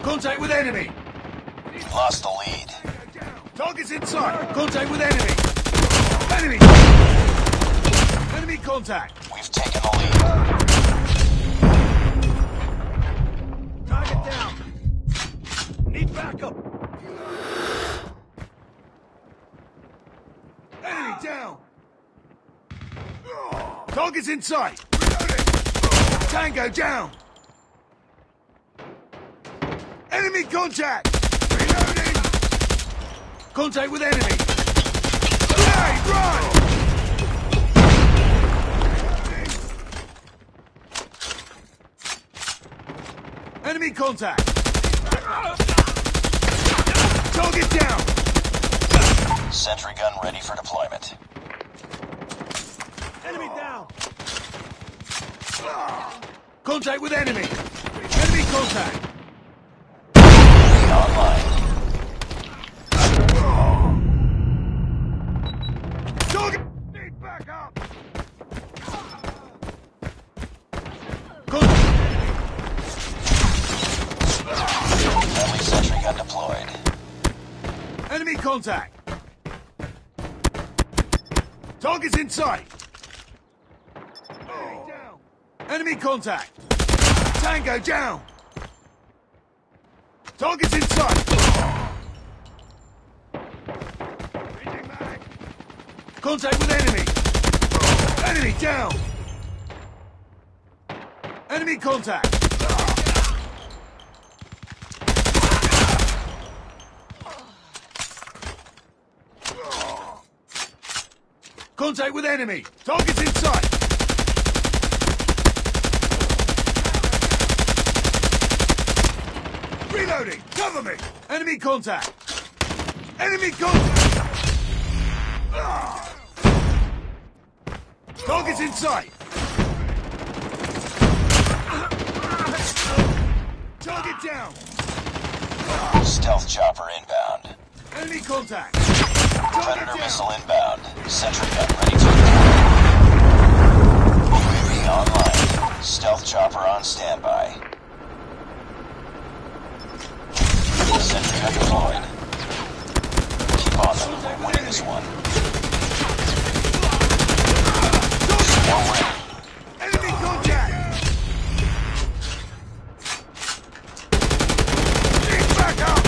Contact with enemy. We've lost the lead. Target's inside. Contact with enemy. Enemy. Enemy contact. We've taken the lead. Target down. Need backup. Enemy down. Target's in sight. Tango down. Enemy contact. Reloading. Contact with enemy. Grenade, run. Enemy contact. Target down. Sentry gun ready for deployment. Enemy down. Contact with enemy. Enemy contact. Online. Target. Need backup. Friendly sentry gun deployed. Enemy contact. Target's in sight. Enemy down. Enemy contact. Tango down. Target's in sight. Contact with enemy. Enemy down. Enemy contact. Contact with enemy. Target's in sight. Reloading. Cover me. Enemy contact. Enemy contact. Target's in sight. Target down. Stealth chopper inbound. Enemy contact. Predator missile inbound. Sentry gun ready to UAV online. Stealth chopper on standby. Sentry gun deployed. Keep on them. We're winning this one. Swarm ready. Enemy contact. Need backup.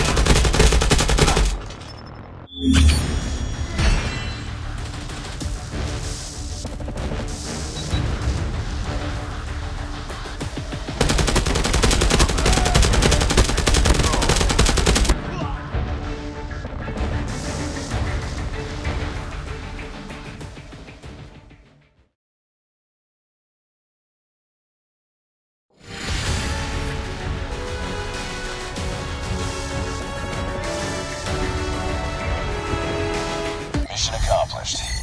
Mission accomplished.